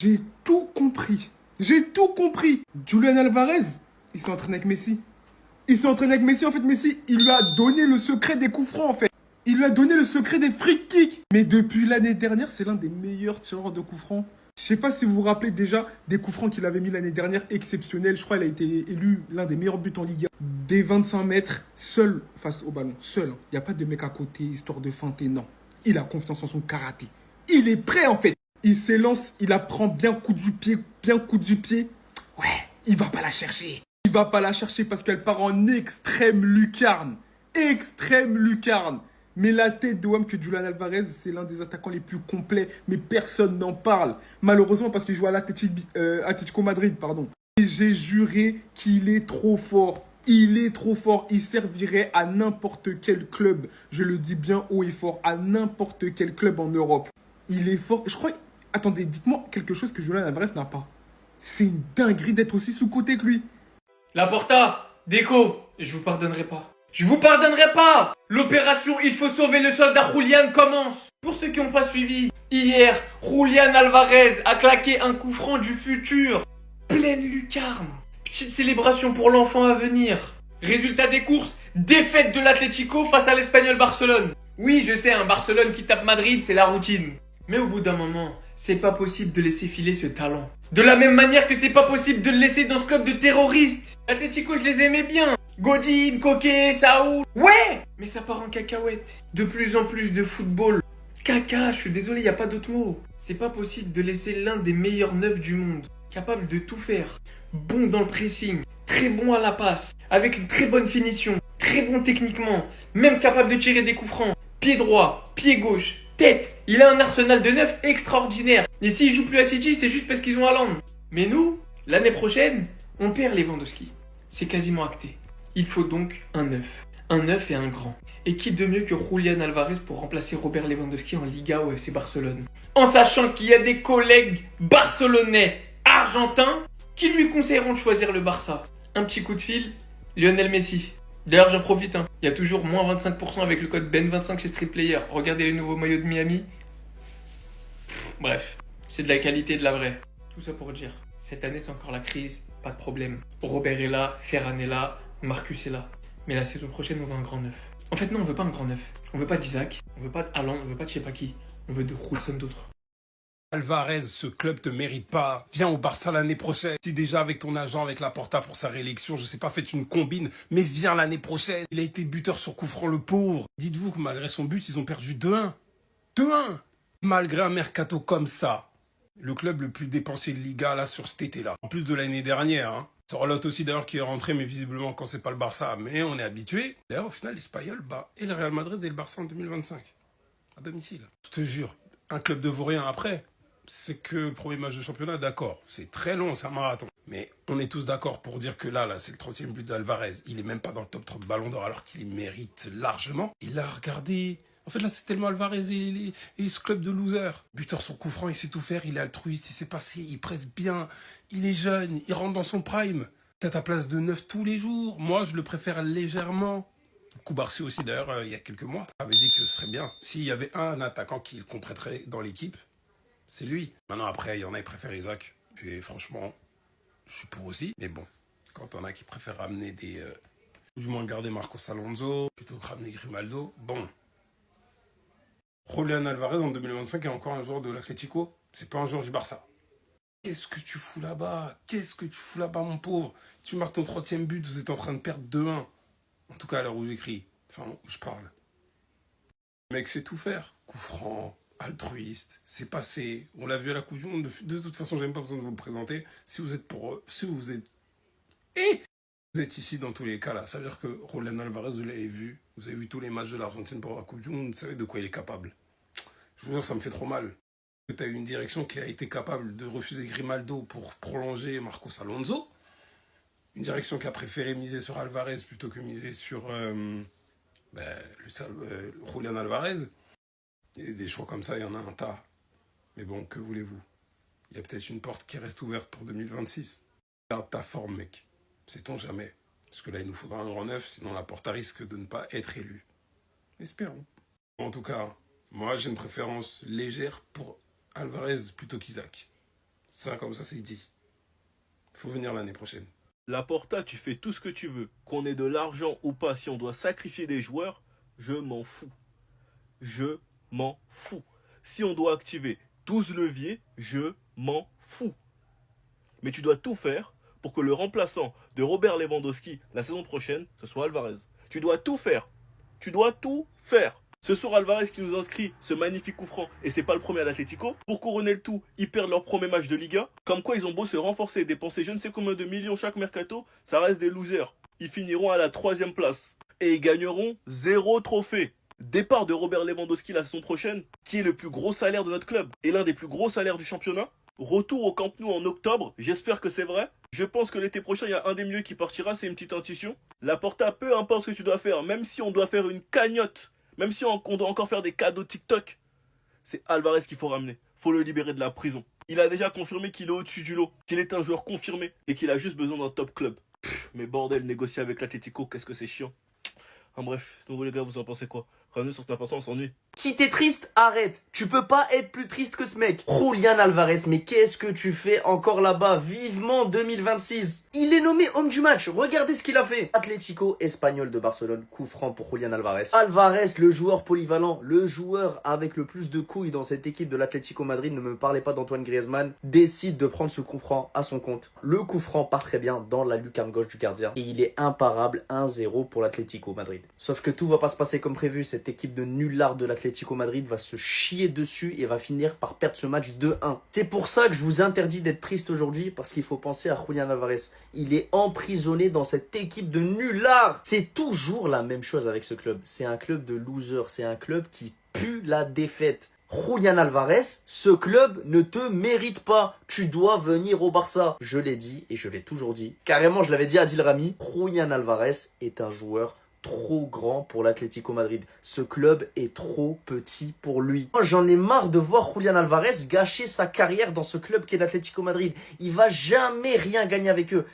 J'ai tout compris. J'ai tout compris. Julian Alvarez, il s'est entraîné avec Messi. Il s'est entraîné avec Messi. En fait, Messi, il lui a donné le secret des coups francs, en fait. Il lui a donné le secret des free kicks. Mais depuis l'année dernière, c'est l'un des meilleurs tireurs de coups francs. Je sais pas si vous vous rappelez déjà des coups francs qu'il avait mis l'année dernière, exceptionnel. Je crois qu'il a été élu l'un des meilleurs buts en Ligue 1. Des 25 mètres, seul face au ballon. Seul. Il n'y a pas de mec à côté, histoire de feinter, non. Il a confiance en son karaté. Il est prêt, en fait. Il s'élance, il apprend bien coup du pied, bien coup du pied. Ouais, il va pas la chercher. Il va pas la chercher parce qu'elle part en extrême lucarne. Extrême lucarne. Mais la tête de Wam que Julian Alvarez, c'est l'un des attaquants les plus complets, mais personne n'en parle. Malheureusement parce qu'il joue à l'Atlético Madrid, pardon. Et j'ai juré qu'il est trop fort. Il est trop fort. Il servirait à n'importe quel club. Je le dis bien haut et fort, à n'importe quel club en Europe. Il est fort. Je crois. Attendez, dites-moi quelque chose que Julian Alvarez n'a pas. C'est une dinguerie d'être aussi sous-côté que lui. Laporta, Deco, je vous pardonnerai pas. Je vous pardonnerai pas. L'opération Il faut sauver le soldat Julian commence. Pour ceux qui n'ont pas suivi, hier, Julian Alvarez a claqué un coup franc du futur. Pleine lucarne. Petite célébration pour l'enfant à venir. Résultat des courses, défaite de l'Atlético face à l'Espagnol Barcelone. Oui, je sais, un Barcelone qui tape Madrid, c'est la routine. Mais au bout d'un moment, c'est pas possible de laisser filer ce talent. De la même manière que c'est pas possible de le laisser dans ce club de terroristes. L'Atlético, je les aimais bien. Godin, Coquet, Saoul. Ouais, mais ça part en cacahuète. De plus en plus de football. Caca, je suis désolé, y a pas d'autre mot. C'est pas possible de laisser l'un des meilleurs neufs du monde, capable de tout faire, bon dans le pressing, très bon à la passe, avec une très bonne finition, très bon techniquement, même capable de tirer des coups francs, pied droit, pied gauche, tête. Il a un arsenal de neufs extraordinaire. Et s'il joue plus à City, c'est juste parce qu'ils ont Haaland. Mais nous, l'année prochaine, on perd Lewandowski. C'est quasiment acté. Il faut donc un neuf. Un neuf et un grand. Et qui de mieux que Julian Alvarez pour remplacer Robert Lewandowski en Liga au FC Barcelone. En sachant qu'il y a des collègues barcelonais, argentins, qui lui conseilleront de choisir le Barça. Un petit coup de fil, Lionel Messi. D'ailleurs, j'en profite, hein. Il y a toujours moins 25% avec le code BEN25 chez Street Player. Regardez les nouveaux maillots de Miami. Bref, c'est de la qualité, de la vraie. Tout ça pour dire, cette année c'est encore la crise, pas de problème. Robert est là, Ferran est là, Marcus est là. Mais la saison prochaine, on veut un grand neuf. En fait, non, on veut pas un grand neuf. On veut pas d'Isaac, on veut pas d'Haaland, on veut pas de je sais pas qui. On veut de Wilson d'autres. Alvarez, ce club te mérite pas. Viens au Barça l'année prochaine. Si déjà avec ton agent, avec Laporta pour sa réélection, je sais pas, faites une combine, mais viens l'année prochaine. Il a été buteur sur coup franc, le pauvre. Dites-vous que malgré son but, ils ont perdu 2-1. 2-1. Malgré un mercato comme ça. Le club le plus dépensé de Liga, là, sur cet été-là. En plus de l'année dernière, hein. Sorlotte aussi, d'ailleurs, qui est rentré, mais visiblement quand c'est pas le Barça. Mais on est habitué. D'ailleurs, au final, l'Espagnol bat et le Real Madrid et le Barça en 2025. À domicile. Je te jure, un club de vaurien après. C'est que le premier match de championnat, d'accord. C'est très long, c'est un marathon. Mais on est tous d'accord pour dire que là, c'est le 30e but d'Alvarez. Il est même pas dans le top 30 Ballon d'Or alors qu'il mérite largement. Il a regardé. En fait, là, c'est tellement Alvarez et ce club de losers. Buteur sur coup franc, il sait tout faire, il est altruiste, il sait passer, il presse bien, il est jeune, il rentre dans son prime. T'as ta place de neuf tous les jours. Moi, je le préfère légèrement. Koubarsi aussi, d'ailleurs, il y a quelques mois, avait dit que ce serait bien. S'il y avait un attaquant qu'il compléterait dans l'équipe, c'est lui. Maintenant, après, il y en a qui préfèrent Isaac. Et franchement, je suis pour aussi. Mais bon, quand on a qui préfèrent ramener des... ou du moins garder Marcos Alonso, plutôt que ramener Grimaldo, bon. Julian Alvarez, en 2025, est encore un joueur de l'Atlético. C'est pas un joueur du Barça. Qu'est-ce que tu fous là-bas? Qu'est-ce que tu fous là-bas, mon pauvre? Tu marques ton 30e but, vous êtes en train de perdre 2-1. En tout cas, à l'heure où j'écris. Enfin, où je parle. Le mec sait tout faire. Coup franc, altruiste, c'est passé. On l'a vu à la Coupe du Monde. De toute façon, j'ai même pas besoin de vous le présenter. Si vous êtes pour eux, si vous êtes... Et vous êtes ici dans tous les cas là. Ça veut dire que Julian Alvarez, vous l'avez vu. Vous avez vu tous les matchs de l'Argentine pour la Coupe du Monde. Vous savez de quoi il est capable. Je vous jure, ça me fait trop mal. Tu as une direction qui a été capable de refuser Grimaldo pour prolonger Marcos Alonso. Une direction qui a préféré miser sur Alvarez plutôt que miser sur Julian Alvarez. Et des choix comme ça, il y en a un tas. Mais bon, que voulez-vous? Il y a peut-être une porte qui reste ouverte pour 2026. Garde ta forme, mec. Sait-on jamais. Parce que là, il nous faudra un grand neuf, sinon la porte risque de ne pas être élue. Espérons. En tout cas, moi, j'ai une préférence légère pour Alvarez plutôt qu'Isaac. Ça, comme ça, c'est dit. Faut venir l'année prochaine. Laporta, tu fais tout ce que tu veux. Qu'on ait de l'argent ou pas, si on doit sacrifier des joueurs, je m'en fous. Je m'en fous. Si on doit activer 12 leviers, je m'en fous. Mais tu dois tout faire pour que le remplaçant de Robert Lewandowski la saison prochaine, ce soit Alvarez. Tu dois tout faire. Tu dois tout faire. Ce soir, Alvarez qui nous inscrit ce magnifique coup franc, et c'est pas le premier à l'Atlético. Pour couronner le tout, ils perdent leur premier match de Liga. Comme quoi, ils ont beau se renforcer et dépenser je ne sais combien de millions chaque mercato, ça reste des losers. Ils finiront à la 3e place. Et ils gagneront 0 trophée. Départ de Robert Lewandowski la saison prochaine, qui est le plus gros salaire de notre club, et l'un des plus gros salaires du championnat. Retour au Camp Nou en octobre, j'espère que c'est vrai. Je pense que l'été prochain, il y a un des milieux qui partira, c'est une petite intuition. Laporta, peu importe ce que tu dois faire, même si on doit faire une cagnotte, même si on doit encore faire des cadeaux TikTok, c'est Alvarez qu'il faut ramener. Faut le libérer de la prison. Il a déjà confirmé qu'il est au-dessus du lot, qu'il est un joueur confirmé et qu'il a juste besoin d'un top club. Mais bordel, négocier avec l'Atlético, qu'est-ce que c'est chiant. Bref, donc les gars, vous en pensez quoi? Ramenez sur Snap, on s'ennuie. Si t'es triste, arrête. Tu peux pas être plus triste que ce mec. Julián Alvarez, mais qu'est-ce que tu fais encore là-bas? Vivement 2026. Il est nommé homme du match. Regardez ce qu'il a fait. Atlético Espagnol de Barcelone. Coup franc pour Julián Alvarez. Alvarez, le joueur polyvalent, le joueur avec le plus de couilles dans cette équipe de l'Atlético Madrid, ne me parlez pas d'Antoine Griezmann, décide de prendre ce coup franc à son compte. Le coup franc part très bien dans la lucarne gauche du gardien. Et il est imparable, 1-0 pour l'Atlético Madrid. Sauf que tout va pas se passer comme prévu. Cette équipe de nullards de l'Atlético Madrid va se chier dessus et va finir par perdre ce match 2-1. C'est pour ça que je vous interdis d'être triste aujourd'hui, parce qu'il faut penser à Julián Alvarez. Il est emprisonné dans cette équipe de nullards. C'est toujours la même chose avec ce club. C'est un club de losers. C'est un club qui pue la défaite. Julián Alvarez, ce club ne te mérite pas. Tu dois venir au Barça. Je l'ai dit et je l'ai toujours dit. Carrément, je l'avais dit à Adil Rami. Julián Alvarez est un joueur trop grand pour l'Atlético Madrid. Ce club est trop petit pour lui. J'en ai marre de voir Julián Alvarez gâcher sa carrière dans ce club qui est l'Atlético Madrid. Il va jamais rien gagner avec eux.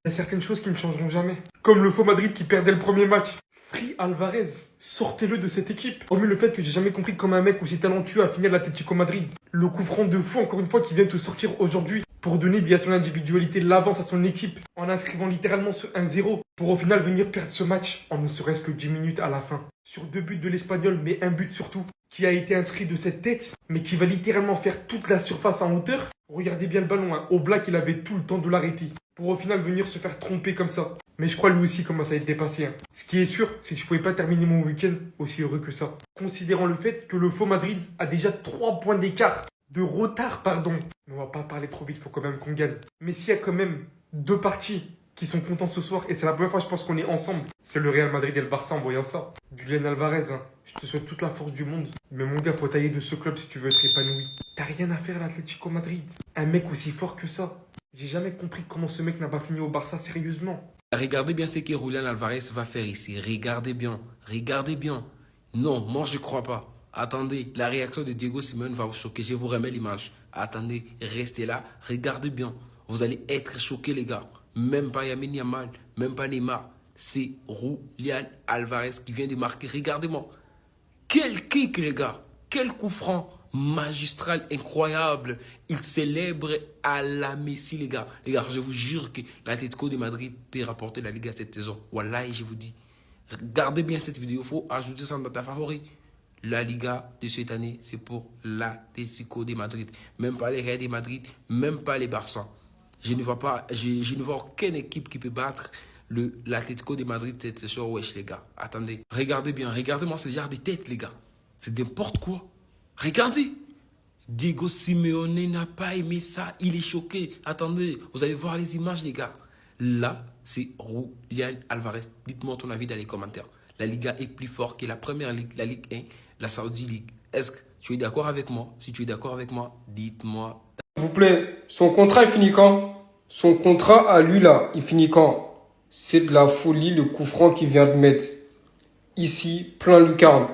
Il y a certaines choses qui ne changeront jamais. Comme le faux Madrid qui perdait le premier match. Free Alvarez, sortez-le de cette équipe. Hormis le fait que j'ai jamais compris comment un mec aussi talentueux a fini à l'Atlético Madrid. Le coup franc de fou, encore une fois, qui vient te sortir aujourd'hui pour donner via son individualité l'avance à son équipe en inscrivant littéralement ce 1-0 pour au final venir perdre ce match en ne serait-ce que 10 minutes à la fin. Sur 2 buts de l'Espagnol, mais un but surtout, qui a été inscrit de cette tête, mais qui va littéralement faire toute la surface en hauteur. Regardez bien le ballon, hein. Oblak, il avait tout le temps de l'arrêter pour au final venir se faire tromper comme ça. Mais je crois lui aussi commence à être dépassé. Hein. Ce qui est sûr, c'est que je ne pouvais pas terminer mon week-end aussi heureux que ça. Considérant le fait que le faux Madrid a déjà 3 points d'écart. De retard, pardon. Mais on va pas parler trop vite, faut quand même qu'on gagne. Mais s'il y a quand même 2 parties qui sont contents ce soir, et c'est la première fois je pense qu'on est ensemble, c'est le Real Madrid et le Barça en voyant ça. Julián Alvarez, hein, je te souhaite toute la force du monde. Mais mon gars, faut tailler de ce club si tu veux être épanoui. T'as rien à faire à l'Atlético Madrid. Un mec aussi fort que ça. J'ai jamais compris comment ce mec n'a pas fini au Barça sérieusement. Regardez bien ce que Julián Alvarez va faire ici. Regardez bien. Regardez bien. Non, moi je crois pas. Attendez, la réaction de Diego Simeone va vous choquer. Je vous remets l'image. Attendez, restez là. Regardez bien. Vous allez être choqués, les gars. Même pas Lamine Yamal, même pas Neymar. C'est Julián Alvarez qui vient de marquer. Regardez-moi. Quel kick, les gars. Quel coup franc. Magistral, incroyable. Il célèbre à la Messi, les gars. Les gars, je vous jure que l'Atlético de Madrid peut rapporter la Liga cette saison. Voilà, et je vous dis. Regardez bien cette vidéo. Il faut ajouter ça dans ta favori. La Liga de cette année, c'est pour l'Atlético de Madrid. Même pas les Real de Madrid, même pas les Barça. Je ne vois aucune équipe qui peut battre l'Atlético de Madrid cette saison. Wesh, les gars. Attendez. Regardez bien. Regardez-moi ce genre de tête, les gars. C'est n'importe quoi. Regardez. Diego Simeone n'a pas aimé ça. Il est choqué. Attendez. Vous allez voir les images, les gars. Là, c'est Julián Alvarez. Dites-moi ton avis dans les commentaires. La Liga est plus forte que la première ligue, la Ligue 1, la Saudi League. Est-ce que tu es d'accord avec moi? Si tu es d'accord avec moi, dites-moi. S'il vous plaît, son contrat, il finit quand? Son contrat à lui, là, il finit quand? C'est de la folie, le coup franc qu'il vient de mettre. Ici, plein lucarne.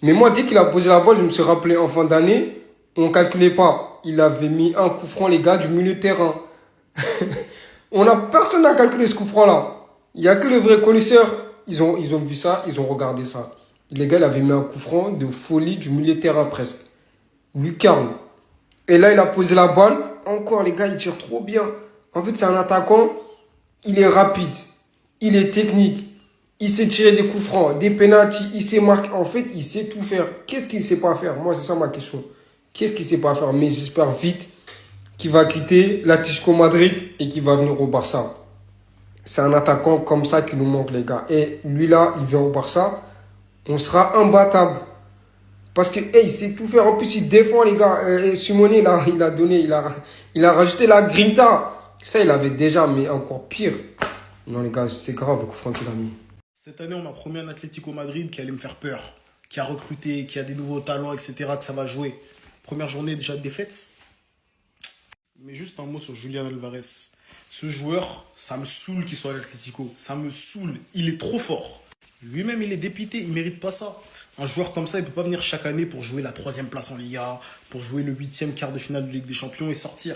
Mais moi, dès qu'il a posé la balle, je me suis rappelé, en fin d'année, on ne calculait pas. Il avait mis un coup franc, les gars, du milieu de terrain. Personne n'a calculé ce coup franc-là. Il n'y a que les vrais connaisseurs. Ils ont vu ça, ils ont regardé ça. Les gars, il avait mis un coup franc de folie du milieu de terrain presque. Lucarne. Et là, il a posé la balle. Encore, les gars, il tire trop bien. En fait, c'est un attaquant. Il est rapide. Il est technique. Il sait tirer des coups francs, des pénaltys. Il sait marquer. En fait, il sait tout faire. Qu'est-ce qu'il ne sait pas faire? Moi, c'est ça ma question. Qu'est-ce qu'il ne sait pas faire? Mais j'espère vite qu'il va quitter l'Atlético Madrid et qu'il va venir au Barça. C'est un attaquant comme ça qui nous manque, les gars. Et lui, là, il vient au Barça. On sera imbattable. Parce que, hey, il sait tout faire. En plus, il défend, les gars. Simone, là, il a rajouté la grinta. Ça, il avait déjà, mais encore pire. Non, les gars, c'est grave le coup franc qu'il a mis. Cette année, on m'a promis un Atlético Madrid qui allait me faire peur, qui a recruté, qui a des nouveaux talents, etc., que ça va jouer. Première journée déjà de défaite. Mais juste un mot sur Julián Alvarez. Ce joueur, ça me saoule qu'il soit à l'Atlético. Ça me saoule. Il est trop fort. Lui-même, il est dépité. Il ne mérite pas ça. Un joueur comme ça, il ne peut pas venir chaque année pour jouer la 3e place en Liga, pour jouer le 8e quart de finale de Ligue des Champions et sortir.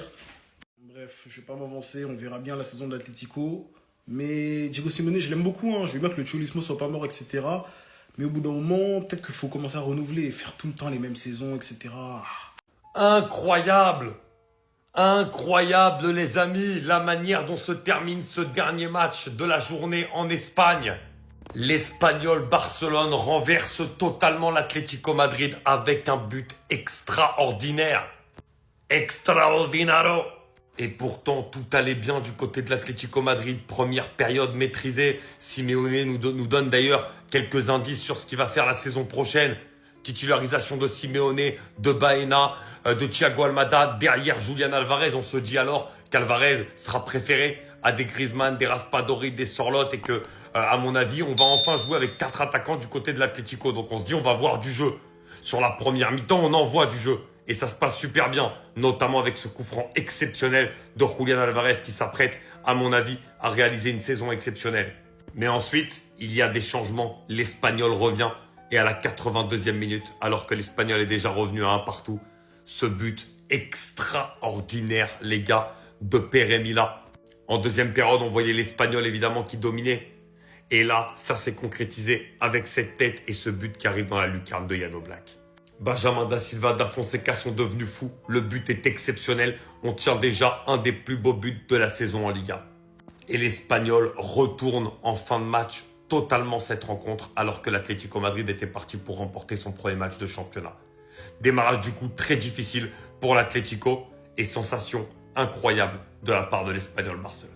Bref, je ne vais pas m'avancer. On verra bien la saison de l'Atlético. Mais Diego Simeone, je l'aime beaucoup. Je veux bien que le Cholismo soit pas mort, etc. Mais au bout d'un moment, peut-être qu'il faut commencer à renouveler et faire tout le temps les mêmes saisons, etc. Incroyable! Incroyable les amis, la manière dont se termine ce dernier match de la journée en Espagne. L'Espagnol Barcelone renverse totalement l'Atlético Madrid avec un but extraordinaire. Extraordinaro! Et pourtant, tout allait bien du côté de l'Atlético Madrid. Première période maîtrisée. Simeone nous donne d'ailleurs quelques indices sur ce qu'il va faire la saison prochaine. Titularisation de Simeone, de Baena, de Thiago Almada. Derrière Julián Alvarez, on se dit alors qu'Alvarez sera préféré à des Griezmann, des Raspadori, des Sorloth. Et que, à mon avis, on va enfin jouer avec 4 attaquants du côté de l'Atlético. Donc on se dit, on va voir du jeu. Sur la première mi-temps, on en voit du jeu. Et ça se passe super bien, notamment avec ce coup franc exceptionnel de Julián Alvarez qui s'apprête, à mon avis, à réaliser une saison exceptionnelle. Mais ensuite, il y a des changements. L'Espagnol revient et à la 82e minute, alors que l'Espagnol est déjà revenu à 1 partout, ce but extraordinaire, les gars, de Pere Mila. En deuxième période, on voyait l'Espagnol évidemment qui dominait. Et là, ça s'est concrétisé avec cette tête et ce but qui arrive dans la lucarne de Jan Oblak. Benjamin da Silva, da Fonseca sont devenus fous. Le but est exceptionnel. On tient déjà un des plus beaux buts de la saison en Liga. Et l'Espagnol retourne en fin de match totalement cette rencontre alors que l'Atlético Madrid était parti pour remporter son premier match de championnat. Démarrage du coup très difficile pour l'Atlético et sensation incroyable de la part de l'Espagnol Barcelone.